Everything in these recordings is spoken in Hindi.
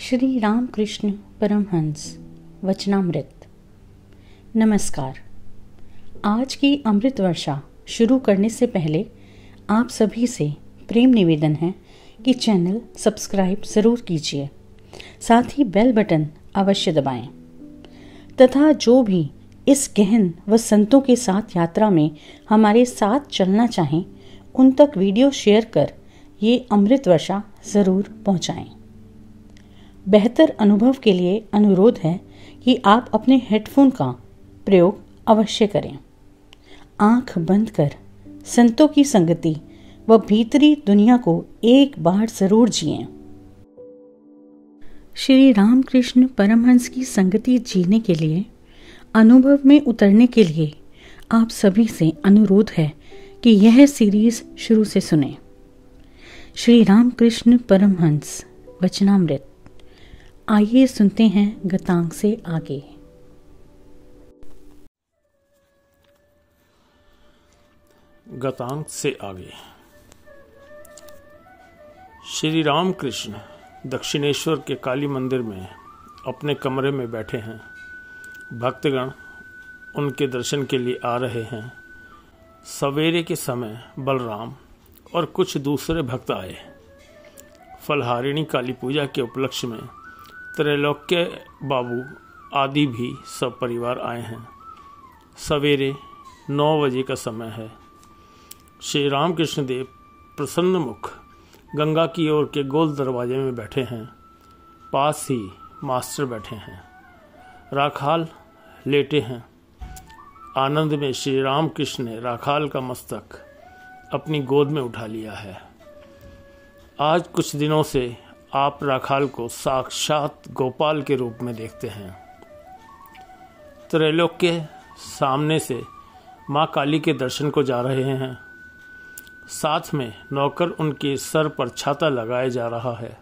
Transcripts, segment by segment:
श्री रामकृष्ण परमहंस वचनामृत। नमस्कार। आज की अमृत वर्षा शुरू करने से पहले आप सभी से प्रेम निवेदन है कि चैनल सब्सक्राइब ज़रूर कीजिए, साथ ही बेल बटन अवश्य दबाएं तथा जो भी इस गहन व संतों के साथ यात्रा में हमारे साथ चलना चाहें उन तक वीडियो शेयर कर ये अमृत वर्षा ज़रूर पहुंचाएं। बेहतर अनुभव के लिए अनुरोध है कि आप अपने हेडफोन का प्रयोग अवश्य करें। आंख बंद कर संतों की संगति व भीतरी दुनिया को एक बार जरूर जिएं। श्री रामकृष्ण परमहंस की संगति जीने के लिए, अनुभव में उतरने के लिए आप सभी से अनुरोध है कि यह सीरीज शुरू से सुनें। श्री रामकृष्ण परमहंस वचनामृत। आइए सुनते हैं गतांक से आगे। गतांक से आगे। श्री रामकृष्ण दक्षिणेश्वर के काली मंदिर में अपने कमरे में बैठे हैं। भक्तगण उनके दर्शन के लिए आ रहे हैं। सवेरे के समय बलराम और कुछ दूसरे भक्त आए। फलहारिणी काली पूजा के उपलक्ष्य में त्रैलोक्य बाबू आदि भी सब परिवार आए हैं। सवेरे 9 बजे का समय है। श्री रामकृष्ण देव प्रसन्न मुख गंगा की ओर के गोल दरवाजे में बैठे हैं। पास ही मास्टर बैठे हैं। राखाल लेटे हैं। आनंद में श्री रामकृष्ण ने राखाल का मस्तक अपनी गोद में उठा लिया है। आज कुछ दिनों से आप राखाल को साक्षात गोपाल के रूप में देखते हैं। त्रैलोक्य सामने से माँ काली के दर्शन को जा रहे हैं। साथ में नौकर उनके सर पर छाता लगाए जा रहा है।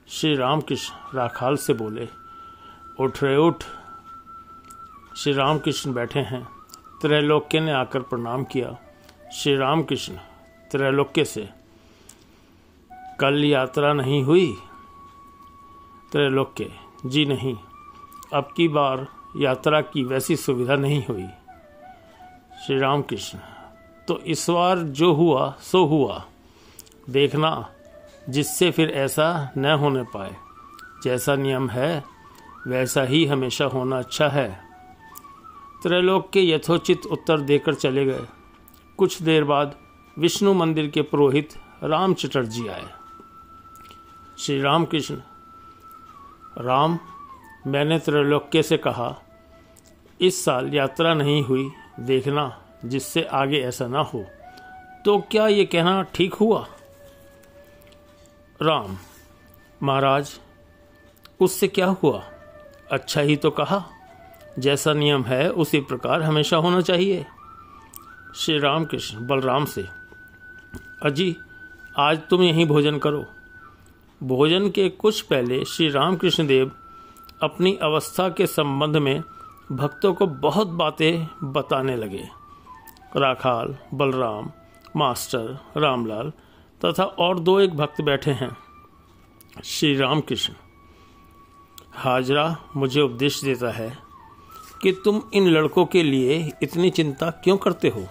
श्री रामकृष्ण राखाल से बोले, उठ रे उठ। श्री रामकृष्ण बैठे हैं। त्रैलोक्य ने आकर प्रणाम किया। श्री रामकृष्ण त्रैलोक्य से, कल यात्रा नहीं हुई? त्रैलोक्य, जी नहीं, अब की बार यात्रा की वैसी सुविधा नहीं हुई। श्री रामकृष्ण, तो इस बार जो हुआ सो हुआ, देखना जिससे फिर ऐसा न होने पाए। जैसा नियम है वैसा ही हमेशा होना अच्छा है। त्रैलोक्य यथोचित उत्तर देकर चले गए। कुछ देर बाद विष्णु मंदिर के पुरोहित राम चटर्जी आए। श्री रामकृष्ण, राम, मैंने त्रैलोक्य से कहा इस साल यात्रा नहीं हुई, देखना जिससे आगे ऐसा ना हो। तो क्या ये कहना ठीक हुआ? राम, महाराज, उससे क्या हुआ? अच्छा ही तो कहा। जैसा नियम है उसी प्रकार हमेशा होना चाहिए। श्री रामकृष्ण बलराम से, अजी आज तुम यहीं भोजन करो। भोजन के कुछ पहले श्री रामकृष्ण देव अपनी अवस्था के संबंध में भक्तों को बहुत बातें बताने लगे। राखाल, बलराम, मास्टर, रामलाल तथा और 2-1 भक्त बैठे हैं। श्री रामकृष्ण, हाजरा मुझे उपदेश देता है कि तुम इन लड़कों के लिए इतनी चिंता क्यों करते हो।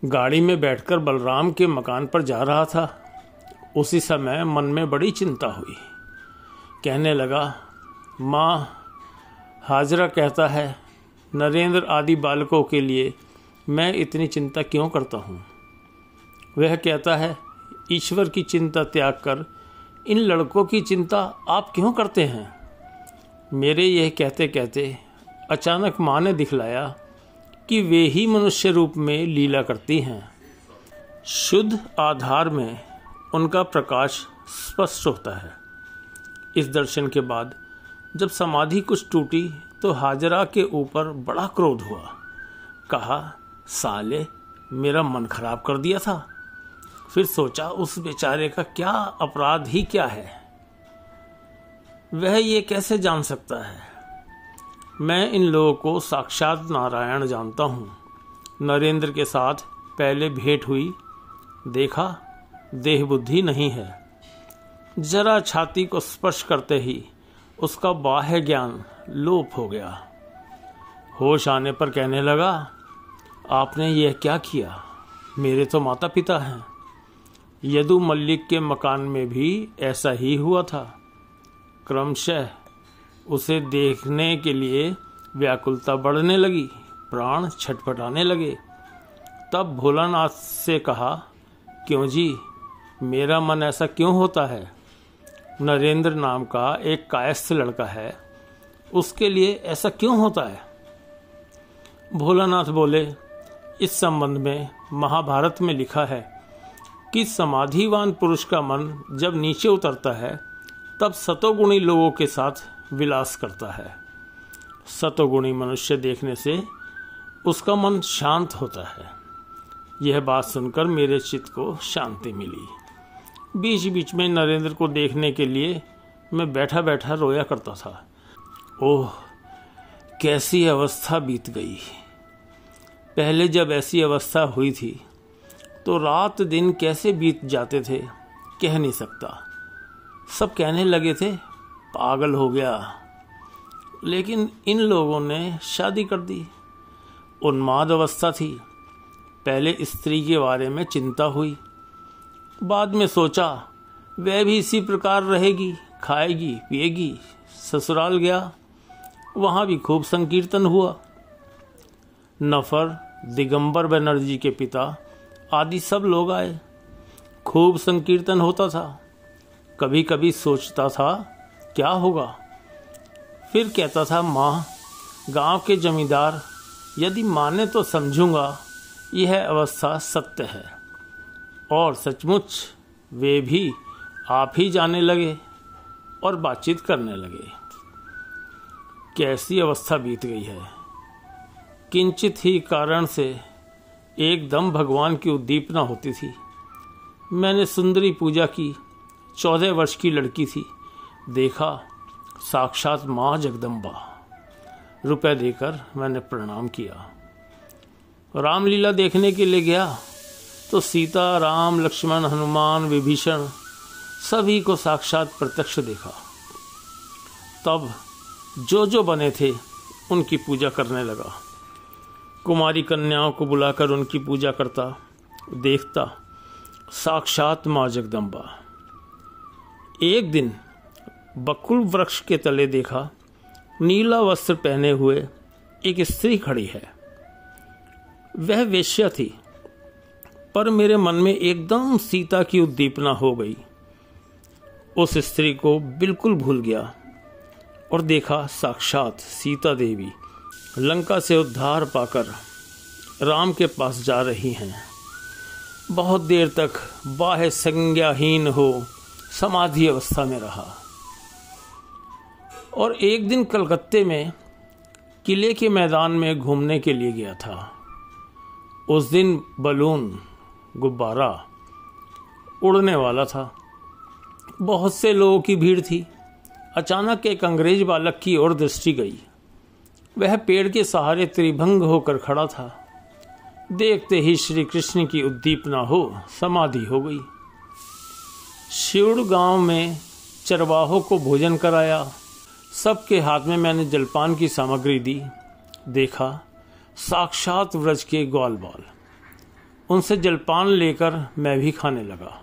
गाड़ी में बैठकर बलराम के मकान पर जा रहा था। उसी समय मन में बड़ी चिंता हुई। कहने लगा, माँ, हाजरा कहता है नरेंद्र आदि बालकों के लिए मैं इतनी चिंता क्यों करता हूँ। वह कहता है ईश्वर की चिंता त्याग कर इन लड़कों की चिंता आप क्यों करते हैं। मेरे यह कहते कहते अचानक माँ ने दिखलाया कि वे ही मनुष्य रूप में लीला करती हैं। शुद्ध आधार में उनका प्रकाश स्पष्ट होता है। इस दर्शन के बाद जब समाधि कुछ टूटी तो हाजरा के ऊपर बड़ा क्रोध हुआ। कहा, साले, मेरा मन खराब कर दिया था। फिर सोचा उस बेचारे का क्या अपराध ही क्या है, वह ये कैसे जान सकता है। मैं इन लोगों को साक्षात नारायण जानता हूँ। नरेंद्र के साथ पहले भेंट हुई, देखा देह बुद्धि नहीं है। जरा छाती को स्पर्श करते ही उसका बाह्य ज्ञान लोप हो गया। होश आने पर कहने लगा, आपने यह क्या किया? मेरे तो माता पिता हैं। यदु मल्लिक के मकान में भी ऐसा ही हुआ था। क्रमशः उसे देखने के लिए व्याकुलता बढ़ने लगी, प्राण छटपटाने लगे। तब भोलानाथ से कहा, क्यों जी, मेरा मन ऐसा क्यों होता है? नरेंद्र नाम का एक कायस्थ लड़का है, उसके लिए ऐसा क्यों होता है? भोलानाथ बोले, इस संबंध में महाभारत में लिखा है कि समाधिवान पुरुष का मन जब नीचे उतरता है तब सतोगुणी लोगों के साथ विलास करता है। सतोगुणी मनुष्य देखने से उसका मन शांत होता है। यह बात सुनकर मेरे चित्त को शांति मिली। बीच बीच में नरेंद्र को देखने के लिए मैं बैठा बैठा रोया करता था। ओह, कैसी अवस्था बीत गई। पहले जब ऐसी अवस्था हुई थी तो रात दिन कैसे बीत जाते थे कह नहीं सकता। सब कहने लगे थे पागल हो गया, लेकिन इन लोगों ने शादी कर दी। उन्माद अवस्था थी। पहले स्त्री के बारे में चिंता हुई, बाद में सोचा वह भी इसी प्रकार रहेगी, खाएगी पिएगी। ससुराल गया, वहां भी खूब संकीर्तन हुआ। नफर, दिगंबर बनर्जी के पिता आदि सब लोग आए। खूब संकीर्तन होता था। कभी कभी सोचता था क्या होगा। फिर कहता था, माँ, गांव के जमींदार यदि माने तो समझूंगा यह अवस्था सत्य है। और सचमुच वे भी आप ही जाने लगे और बातचीत करने लगे। कैसी अवस्था बीत गई है। किंचित ही कारण से एकदम भगवान की उद्दीपना होती थी। मैंने सुंदरी पूजा की। 14 वर्ष की लड़की थी। देखा साक्षात माँ जगदम्बा। रुपए देकर मैंने प्रणाम किया। रामलीला देखने के लिए गया तो सीता, राम, लक्ष्मण, हनुमान, विभीषण सभी को साक्षात प्रत्यक्ष देखा। तब जो जो बने थे उनकी पूजा करने लगा। कुमारी कन्याओं को बुलाकर उनकी पूजा करता। देखता साक्षात माँ जगदम्बा। एक दिन बकुल वृक्ष के तले देखा, नीला वस्त्र पहने हुए एक स्त्री खड़ी है। वह वेश्या थी, पर मेरे मन में एकदम सीता की उद्दीपना हो गई। उस स्त्री को बिल्कुल भूल गया और देखा साक्षात सीता देवी लंका से उद्धार पाकर राम के पास जा रही हैं। बहुत देर तक बाह्य संज्ञाहीन हो समाधि अवस्था में रहा। और एक दिन कलकत्ते में किले के मैदान में घूमने के लिए गया था। उस दिन बलून, गुब्बारा उड़ने वाला था। बहुत से लोगों की भीड़ थी। अचानक एक अंग्रेज बालक की ओर दृष्टि गई। वह पेड़ के सहारे त्रिभंग होकर खड़ा था। देखते ही श्री कृष्ण की उद्दीपना हो समाधि हो गई। शिवड़ गांव में चरवाहों को भोजन कराया। सबके हाथ में मैंने जलपान की सामग्री दी। देखा साक्षात व्रज के ग्वाल बाल। उनसे जलपान लेकर मैं भी खाने लगा।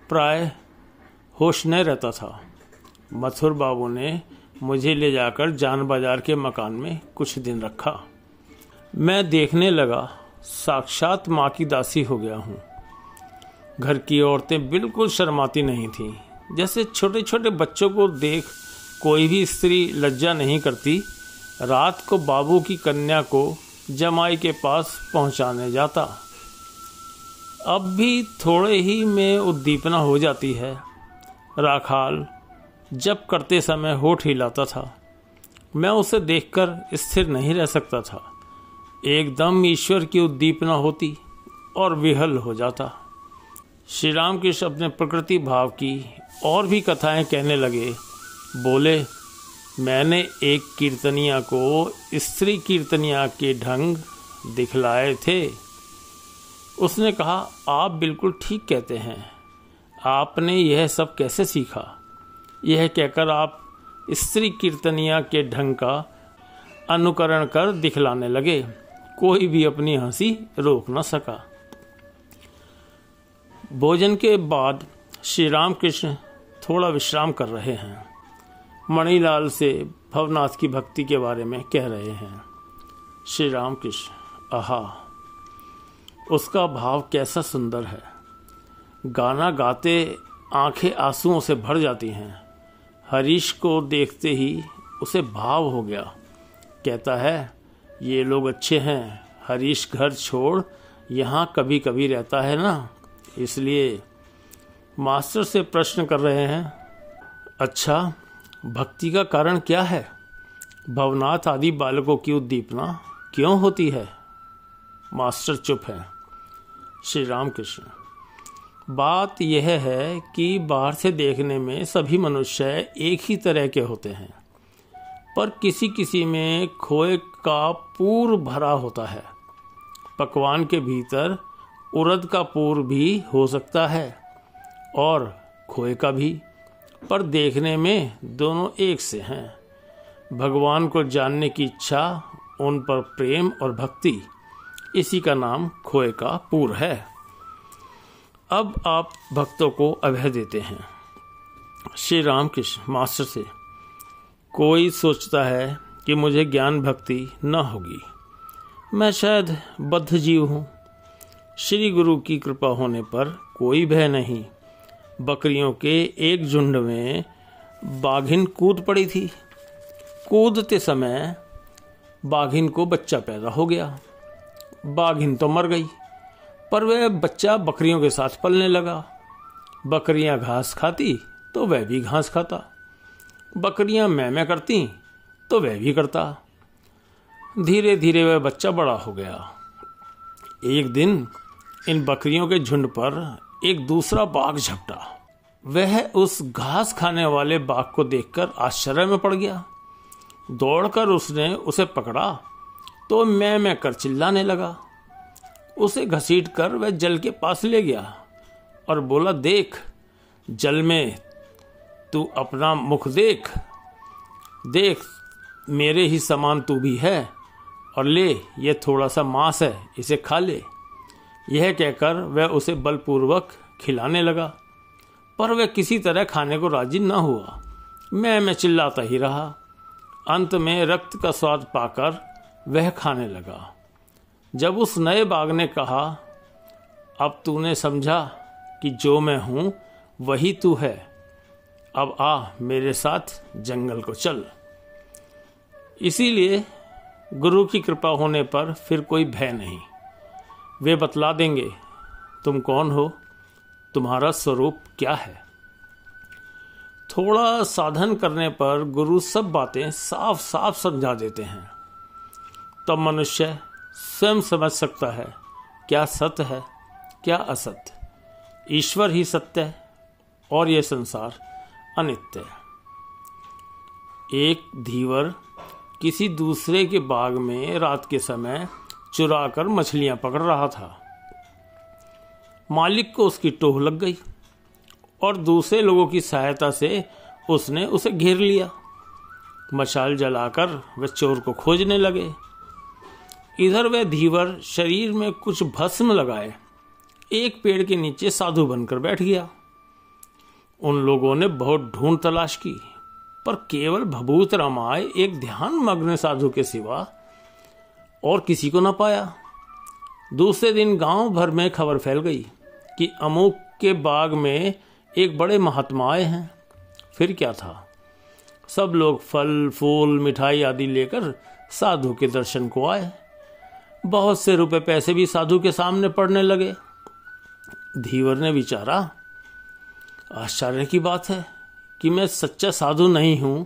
प्राय होश न रहता था। मथुर बाबू ने मुझे ले जाकर जान बाजार के मकान में कुछ दिन रखा। मैं देखने लगा साक्षात माँ की दासी हो गया हूँ। घर की औरतें बिल्कुल शर्माती नहीं थीं। जैसे छोटे छोटे बच्चों को देख कोई भी स्त्री लज्जा नहीं करती। रात को बाबू की कन्या को जमाई के पास पहुंचाने जाता। अब भी थोड़े ही में उद्दीपना हो जाती है। राखाल जब करते समय होठ हिलाता था। मैं उसे देखकर स्थिर नहीं रह सकता था। एकदम ईश्वर की उद्दीपना होती और विहल हो जाता। श्री रामकृष्ण अपने प्रकृति भाव की और भी कथाएं कहने लगे। बोले, मैंने एक कीर्तनिया को स्त्री कीर्तनिया के ढंग दिखलाए थे। उसने कहा, आप बिल्कुल ठीक कहते हैं। आपने यह सब कैसे सीखा? यह कहकर आप स्त्री कीर्तनिया के ढंग का अनुकरण कर दिखलाने लगे। कोई भी अपनी हंसी रोक न सका। भोजन के बाद श्री रामकृष्ण थोड़ा विश्राम कर रहे हैं। मणिलाल से भवनाथ की भक्ति के बारे में कह रहे हैं। श्री रामकृष्ण, आहा, उसका भाव कैसा सुंदर है। गाना गाते आंखें आंसुओं से भर जाती हैं। हरीश को देखते ही उसे भाव हो गया। कहता है, ये लोग अच्छे हैं। हरीश घर छोड़ यहाँ कभी कभी रहता है ना, इसलिए। मास्टर से प्रश्न कर रहे हैं, अच्छा, भक्ति का कारण क्या है? भवनाथ आदि बालकों की उद्दीपना क्यों होती है? मास्टर चुप है। श्री रामकृष्ण, बात यह है कि बाहर से देखने में सभी मनुष्य एक ही तरह के होते हैं, पर किसी किसी में खोए का पूर भरा होता है। पकवान के भीतर उड़द का पूर भी हो सकता है और खोए का भी, पर देखने में दोनों एक से हैं। भगवान को जानने की इच्छा, उन पर प्रेम और भक्ति, इसी का नाम खोए का पूर है। अब आप भक्तों को अभय देते हैं। श्री रामकृष्ण मास्टर से, कोई सोचता है कि मुझे ज्ञान भक्ति न होगी। मैं शायद बद्ध जीव हूँ। श्री गुरु की कृपा होने पर कोई भय नहीं। बकरियों के एक झुंड में बाघिन कूद पड़ी थी। कूदते समय बाघिन को बच्चा पैदा हो गया। बाघिन तो मर गई, पर वह बच्चा बकरियों के साथ पलने लगा। बकरियां घास खाती तो वह भी घास खाता। बकरियां मैं करती तो वह भी करता। धीरे धीरे वह बच्चा बड़ा हो गया। एक दिन इन बकरियों के झुंड पर एक दूसरा बाघ झपटा। वह उस घास खाने वाले बाघ को देखकर आश्चर्य में पड़ गया। दौड़कर उसने उसे पकड़ा तो मैं कर चिल्लाने लगा। उसे घसीटकर वह जल के पास ले गया और बोला, देख, जल में तू अपना मुख देख, देख मेरे ही समान तू भी है, और ले, ये थोड़ा सा मांस है, इसे खा ले। यह कहकर वह उसे बलपूर्वक खिलाने लगा, पर वह किसी तरह खाने को राजी न हुआ। मैं चिल्लाता ही रहा। अंत में रक्त का स्वाद पाकर वह खाने लगा। जब उस नए बाघ ने कहा, अब तूने समझा कि जो मैं हूं वही तू है, अब आ मेरे साथ जंगल को चल। इसीलिए गुरु की कृपा होने पर फिर कोई भय नहीं। वे बतला देंगे तुम कौन हो, तुम्हारा स्वरूप क्या है। थोड़ा साधन करने पर गुरु सब बातें साफ साफ समझा देते हैं। तब मनुष्य स्वयं समझ सकता है क्या सत्य है, क्या असत्य। ईश्वर ही सत्य है और यह संसार अनित्य है। एक धीवर किसी दूसरे के बाग में रात के समय चुराकर मछलियां पकड़ रहा था। मालिक को उसकी टोह लग गई और दूसरे लोगों की सहायता से उसने उसे घेर लिया। मशाल जलाकर वे चोर को खोजने लगे। इधर वह धीवर शरीर में कुछ भस्म लगाए एक पेड़ के नीचे साधु बनकर बैठ गया। उन लोगों ने बहुत ढूंढ तलाश की, पर केवल भभूत रामाय एक ध्यान मग्न साधु के सिवा और किसी को न पाया। दूसरे दिन गांव भर में खबर फैल गई कि अमुक के बाग में एक बड़े महात्मा आए हैं। फिर क्या था, सब लोग फल फूल मिठाई आदि लेकर साधु के दर्शन को आए। बहुत से रुपए पैसे भी साधु के सामने पड़ने लगे। धीवर ने विचारा, आश्चर्य की बात है कि मैं सच्चा साधु नहीं हूं,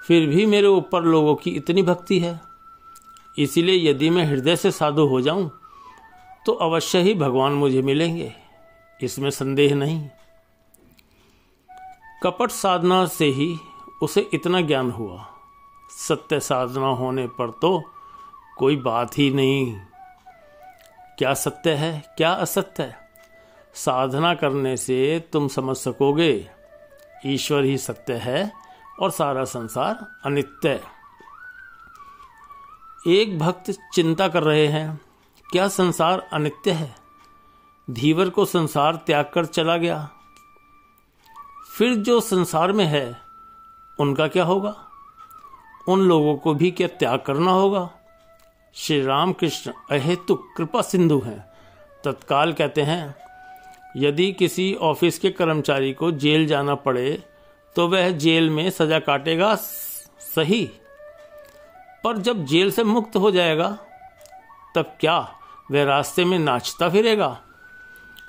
फिर भी मेरे ऊपर लोगों की इतनी भक्ति है। इसीलिए यदि मैं हृदय से साधु हो जाऊं तो अवश्य ही भगवान मुझे मिलेंगे, इसमें संदेह नहीं। कपट साधना से ही उसे इतना ज्ञान हुआ। सत्य साधना होने पर तो कोई बात ही नहीं। क्या सत्य है, क्या असत्य है, साधना करने से तुम समझ सकोगे ईश्वर ही सत्य है और सारा संसार अनित्य। एक भक्त चिंता कर रहे हैं, क्या संसार अनित्य है? धीवर को संसार त्याग कर चला गया, फिर जो संसार में है उनका क्या होगा? उन लोगों को भी क्या त्याग करना होगा? श्री रामकृष्ण अहेतुक कृपा सिंधु हैं। तत्काल कहते हैं, यदि किसी ऑफिस के कर्मचारी को जेल जाना पड़े तो वह जेल में सजा काटेगा, सही, पर जब जेल से मुक्त हो जाएगा तब क्या वह रास्ते में नाचता फिरेगा?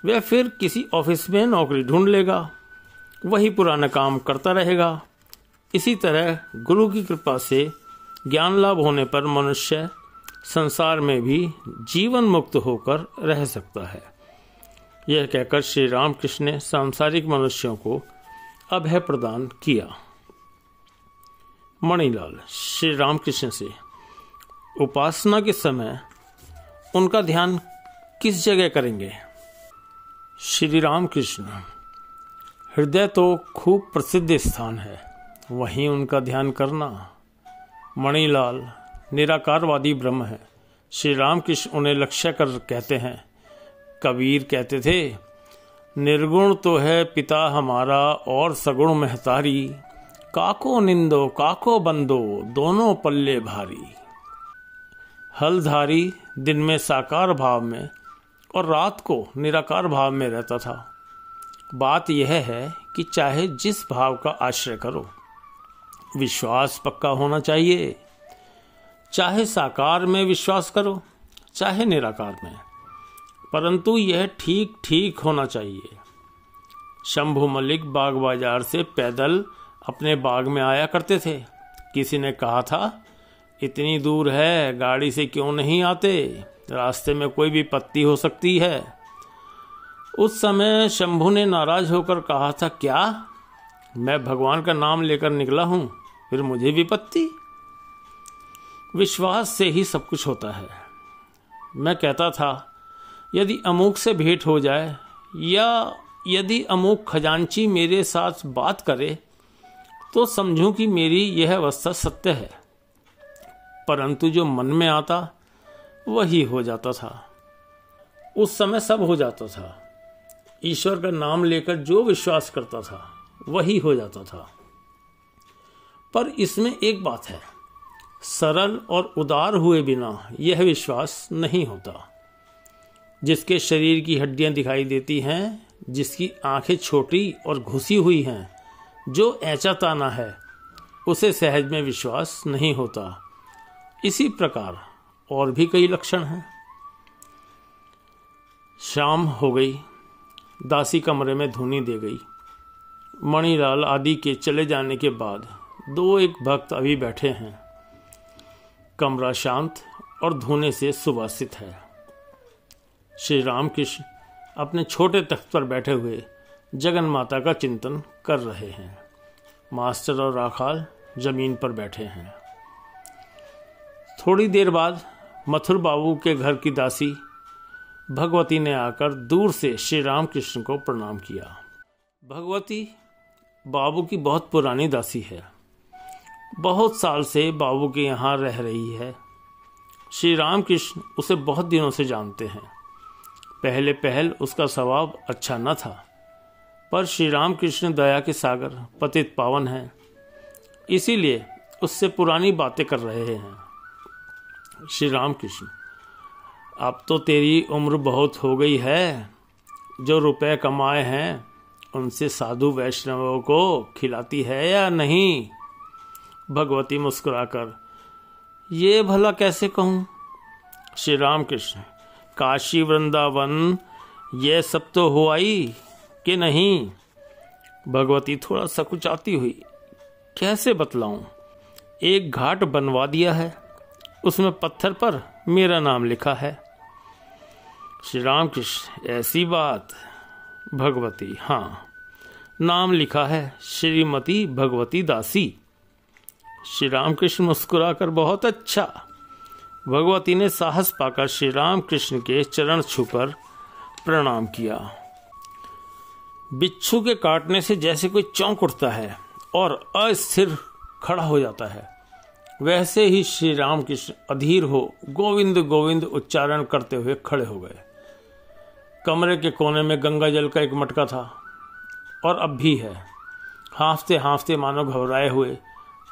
वह फिर किसी ऑफिस में नौकरी ढूंढ लेगा, वही पुराना काम करता रहेगा। इसी तरह गुरु की कृपा से ज्ञान लाभ होने पर मनुष्य संसार में भी जीवन मुक्त होकर रह सकता है। यह कहकर श्री रामकृष्ण ने सांसारिक मनुष्यों को अभय प्रदान किया। मणिलाल श्री रामकृष्ण से, उपासना के समय उनका ध्यान किस जगह करेंगे? श्री रामकृष्ण, हृदय तो खूब प्रसिद्ध स्थान है, वहीं उनका ध्यान करना। मणिलाल निराकारवादी ब्रह्म है। श्री रामकृष्ण उन्हें लक्ष्य कर कहते हैं, कबीर कहते थे, निर्गुण तो है पिता हमारा और सगुण महतारी, काको निंदो काको बंदो दोनों पल्ले भारी। हलधारी दिन में साकार भाव में और रात को निराकार भाव में रहता था। बात यह है कि चाहे जिस भाव का आश्रय करो, विश्वास पक्का होना चाहिए। चाहे साकार में विश्वास करो, चाहे निराकार में, परंतु यह ठीक ठीक होना चाहिए। शंभू मलिक बाग बाजार से पैदल अपने बाग में आया करते थे। किसी ने कहा था, इतनी दूर है, गाड़ी से क्यों नहीं आते? रास्ते में कोई भी पत्ती हो सकती है। उस समय शंभू ने नाराज होकर कहा था, क्या मैं भगवान का नाम लेकर निकला हूं, फिर मुझे भी पत्ती? विश्वास से ही सब कुछ होता है। मैं कहता था, यदि अमूक से भेंट हो जाए या यदि अमूक खजांची मेरे साथ बात करे तो समझूं कि मेरी यह अवस्था सत्य है, परंतु जो मन में आता वही हो जाता था। उस समय सब हो जाता था। ईश्वर का नाम लेकर जो विश्वास करता था वही हो जाता था। पर इसमें एक बात है, सरल और उदार हुए बिना यह विश्वास नहीं होता। जिसके शरीर की हड्डियां दिखाई देती हैं, जिसकी आंखें छोटी और घुसी हुई हैं, जो ऐचा ताना है, उसे सहज में विश्वास नहीं होता। इसी प्रकार और भी कई लक्षण हैं। शाम हो गई, दासी कमरे में धूनी दे गई। मणिलाल आदि के चले जाने के बाद दो एक भक्त अभी बैठे हैं। कमरा शांत और धूने से सुवासित है। श्री रामकृष्ण अपने छोटे तख्त पर बैठे हुए जगन माता का चिंतन कर रहे हैं। मास्टर और राखाल जमीन पर बैठे हैं। थोड़ी देर बाद मथुर बाबू के घर की दासी भगवती ने आकर दूर से श्री रामकृष्ण को प्रणाम किया। भगवती बाबू की बहुत पुरानी दासी है, बहुत साल से बाबू के यहाँ रह रही है। श्री रामकृष्ण उसे बहुत दिनों से जानते हैं। पहले पहल उसका स्वभाव अच्छा न था, पर श्री रामकृष्ण दया के सागर पतित पावन हैं, इसीलिए उससे पुरानी बातें कर रहे हैं। श्री रामकृष्ण, अब तो तेरी उम्र बहुत हो गई है, जो रुपए कमाए हैं उनसे साधु वैष्णवों को खिलाती है या नहीं? भगवती मुस्कुराकर, ये भला कैसे कहूं? श्री रामकृष्ण, काशी वृंदावन ये सब तो हो आई कि नहीं? भगवती थोड़ा सकुचाती हुई, कैसे बतलाऊं? एक घाट बनवा दिया है, उसमें पत्थर पर मेरा नाम लिखा है। श्री रामकृष्ण, ऐसी बात? भगवती, हाँ, नाम लिखा है श्रीमती भगवती दासी। श्री रामकृष्ण मुस्कुराकर, बहुत अच्छा। भगवती ने साहस पाकर श्री रामकृष्ण के चरण छूकर प्रणाम किया। बिच्छू के काटने से जैसे कोई चौंक उठता है और अस्थिर खड़ा हो जाता है, वैसे ही श्री रामकृष्ण अधीर हो गोविंद गोविंद उच्चारण करते हुए खड़े हो गए। कमरे के कोने में गंगा जल का एक मटका था और अब भी है। हाँफते हाँफते मानो घबराए हुए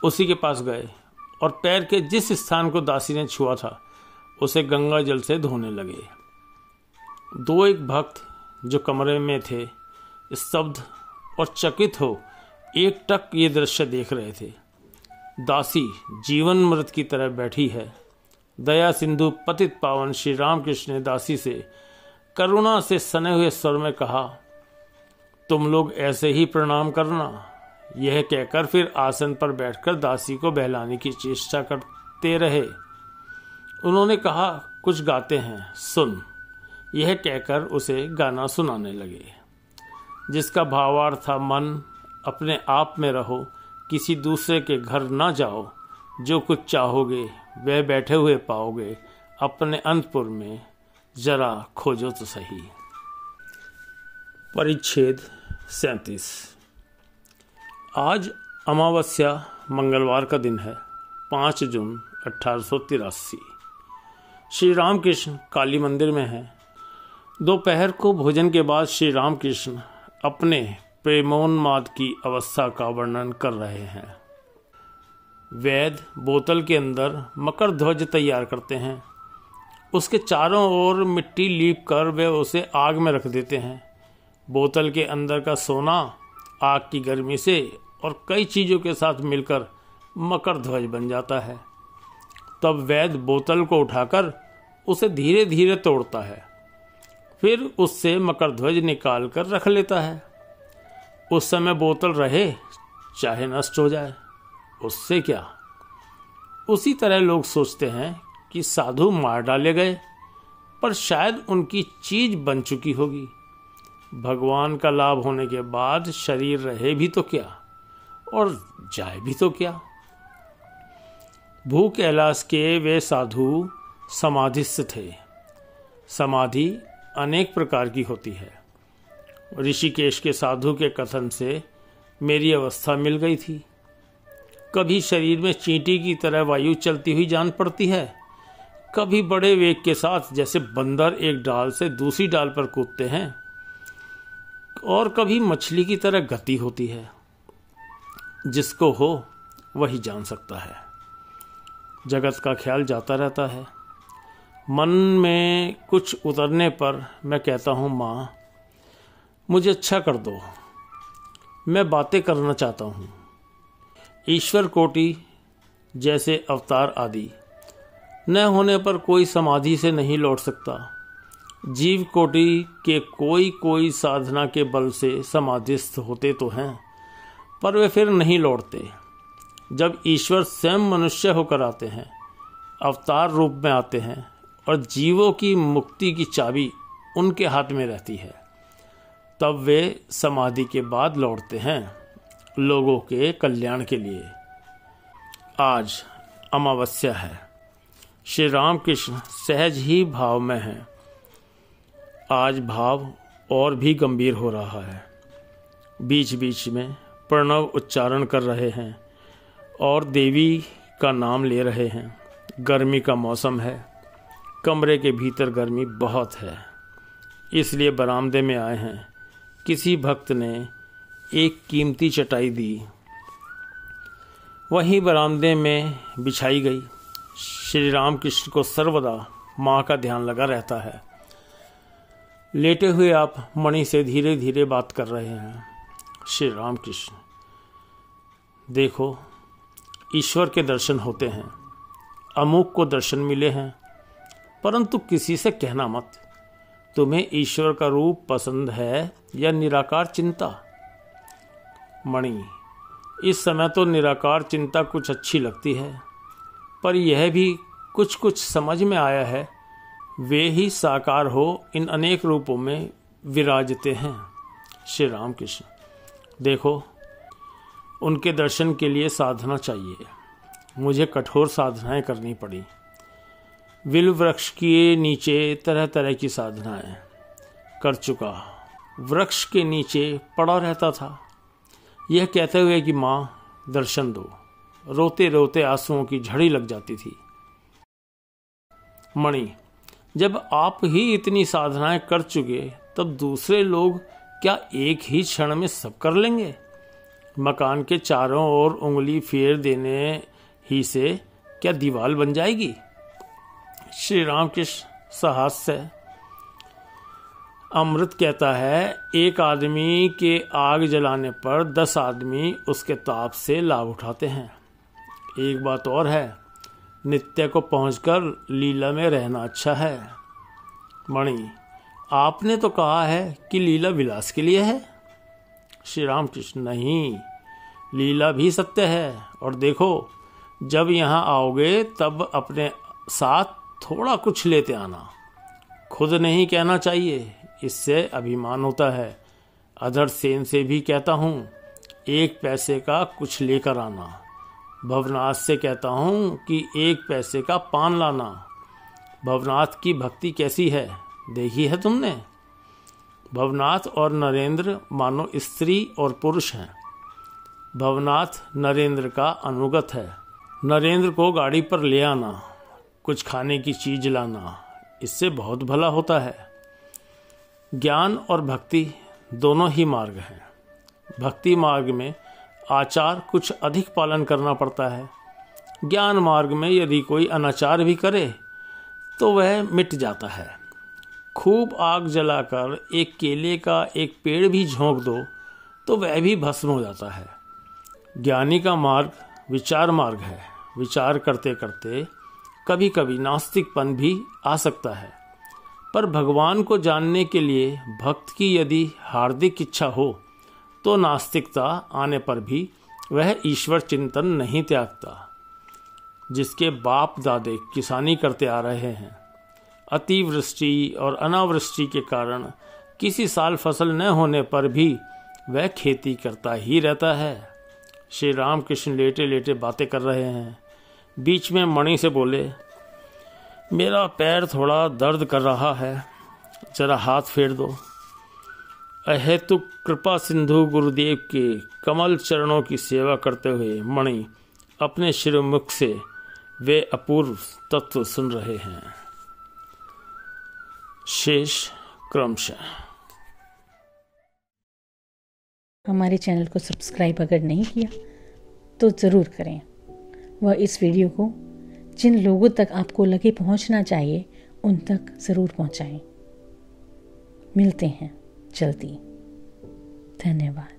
उसी के पास गए और पैर के जिस स्थान को दासी ने छुआ था उसे गंगा जल से धोने लगे। दो एक भक्त जो कमरे में थे स्तब्ध और चकित हो एकटक ये दृश्य देख रहे थे। दासी जीवन मृत की तरह बैठी है। दया सिंधु पतित पावन श्री रामकृष्ण ने दासी से करुणा से सने हुए स्वर में कहा, तुम लोग ऐसे ही प्रणाम करना। यह कहकर फिर आसन पर बैठकर दासी को बहलाने की चेष्टा करते रहे। उन्होंने कहा, कुछ गाते हैं, सुन। यह कहकर उसे गाना सुनाने लगे, जिसका भावार्थ था, मन अपने आप में रहो, किसी दूसरे के घर ना जाओ, जो कुछ चाहोगे वह बैठे हुए पाओगे, अपने अंतपुर में जरा खोजो तो सही। परिच्छेद 37। आज अमावस्या मंगलवार का दिन है, 5 जून 1883। श्री रामकृष्ण काली मंदिर में हैं। दोपहर को भोजन के बाद श्री रामकृष्ण अपने प्रेमोन्माद की अवस्था का वर्णन कर रहे हैं। वैद्य बोतल के अंदर मकर ध्वज तैयार करते हैं। उसके चारों ओर मिट्टी लीप कर वे उसे आग में रख देते हैं। बोतल के अंदर का सोना आग की गर्मी से और कई चीज़ों के साथ मिलकर मकर ध्वज बन जाता है। तब वैद्य बोतल को उठाकर उसे धीरे धीरे तोड़ता है, फिर उससे मकर ध्वज निकाल कर रख लेता है। उस समय बोतल रहे चाहे नष्ट हो जाए, उससे क्या। उसी तरह लोग सोचते हैं कि साधु मार डाले गए, पर शायद उनकी चीज बन चुकी होगी। भगवान का लाभ होने के बाद शरीर रहे भी तो क्या और जाए भी तो क्या। भू कैलाश के वे साधु समाधिस्थ थे। समाधि अनेक प्रकार की होती है। ऋषिकेश के साधु के कथन से मेरी अवस्था मिल गई थी। कभी शरीर में चींटी की तरह वायु चलती हुई जान पड़ती है, कभी बड़े वेग के साथ जैसे बंदर एक डाल से दूसरी डाल पर कूदते हैं, और कभी मछली की तरह गति होती है। जिसको हो वही जान सकता है। जगत का ख्याल जाता रहता है। मन में कुछ उतरने पर मैं कहता हूँ, माँ मुझे अच्छा कर दो, मैं बातें करना चाहता हूँ। ईश्वर कोटि जैसे अवतार आदि न होने पर कोई समाधि से नहीं लौट सकता। जीव कोटि के कोई साधना के बल से समाधिस्थ होते तो हैं, पर वे फिर नहीं लौटते। जब ईश्वर स्वयं मनुष्य होकर आते हैं, अवतार रूप में आते हैं, और जीवों की मुक्ति की चाबी उनके हाथ में रहती है, तब वे समाधि के बाद लौटते हैं लोगों के कल्याण के लिए। आज अमावस्या है। श्री रामकृष्ण सहज ही भाव में हैं। आज भाव और भी गंभीर हो रहा है। बीच बीच में प्रणव उच्चारण कर रहे हैं और देवी का नाम ले रहे हैं। गर्मी का मौसम है, कमरे के भीतर गर्मी बहुत है, इसलिए बरामदे में आए हैं। किसी भक्त ने एक कीमती चटाई दी, वहीं बरामदे में बिछाई गई। श्री रामकृष्ण को सर्वदा माँ का ध्यान लगा रहता है। लेटे हुए आप मणि से धीरे धीरे बात कर रहे हैं। श्री रामकृष्ण, देखो ईश्वर के दर्शन होते हैं, अमुक को दर्शन मिले हैं, परंतु किसी से कहना मत तुम्हें ईश्वर का रूप पसंद है या निराकार चिंता। मणि, इस समय तो निराकार चिंता कुछ अच्छी लगती है, पर यह भी कुछ कुछ समझ में आया है, वे ही साकार हो इन अनेक रूपों में विराजते हैं। श्री रामकृष्ण, देखो उनके दर्शन के लिए साधना चाहिए। मुझे कठोर साधनाएं करनी पड़ी। विल्व वृक्ष के नीचे तरह तरह की साधनाएं कर चुका, वृक्ष के नीचे पड़ा रहता था, यह कहते हुए कि माँ दर्शन दो। रोते रोते आंसुओं की झड़ी लग जाती थी। मणि, जब आप ही इतनी साधनाएं कर चुके तब दूसरे लोग क्या एक ही क्षण में सब कर लेंगे? मकान के चारों ओर उंगली फेर देने ही से क्या दीवार बन जाएगी? श्री रामकृष्ण साहस्य। अमृत कहता है, एक आदमी के आग जलाने पर 10 आदमी उसके ताप से लाभ उठाते हैं। एक बात और है, नित्य को पहुंचकर लीला में रहना अच्छा है। मणि, आपने तो कहा है कि लीला विलास के लिए है। श्री रामकृष्ण, नहीं, लीला भी सत्य है। और देखो, जब यहाँ आओगे तब अपने साथ थोड़ा कुछ लेते आना। खुद नहीं कहना चाहिए, इससे अभिमान होता है। अधर सेन से भी कहता हूँ, 1 पैसे का कुछ लेकर आना। भवनाथ से कहता हूँ कि 1 पैसे का पान लाना। भवनाथ की भक्ति कैसी है, देखी है तुमने? भवनाथ और नरेंद्र मानो स्त्री और पुरुष हैं। भवनाथ नरेंद्र का अनुगत है। नरेंद्र को गाड़ी पर ले आना, कुछ खाने की चीज लाना, इससे बहुत भला होता है। ज्ञान और भक्ति दोनों ही मार्ग हैं। भक्ति मार्ग में आचार कुछ अधिक पालन करना पड़ता है। ज्ञान मार्ग में यदि कोई अनाचार भी करे तो वह मिट जाता है। खूब आग जलाकर एक केले का एक पेड़ भी झोंक दो तो वह भी भस्म हो जाता है। ज्ञानी का मार्ग विचार मार्ग है। विचार करते करते कभी कभी नास्तिकपन भी आ सकता है, पर भगवान को जानने के लिए भक्त की यदि हार्दिक इच्छा हो तो नास्तिकता आने पर भी वह ईश्वर चिंतन नहीं त्यागता। जिसके बाप दादे किसानी करते आ रहे हैं, अतिवृष्टि और अनावृष्टि के कारण किसी साल फसल न होने पर भी वह खेती करता ही रहता है। श्री रामकृष्ण लेटे लेटे बातें कर रहे हैं। बीच में मणि से बोले, मेरा पैर थोड़ा दर्द कर रहा है, जरा हाथ फेर दो। अहेतुक कृपा सिंधु गुरुदेव के कमल चरणों की सेवा करते हुए मणि अपने शिरोमुख से वे अपूर्व तत्व सुन रहे हैं। शेष क्रमशः। हमारे चैनल को सब्सक्राइब अगर नहीं किया तो ज़रूर करें। वह इस वीडियो को जिन लोगों तक आपको लगे पहुंचना चाहिए उन तक ज़रूर पहुंचाएं। मिलते हैं जल्दी। धन्यवाद।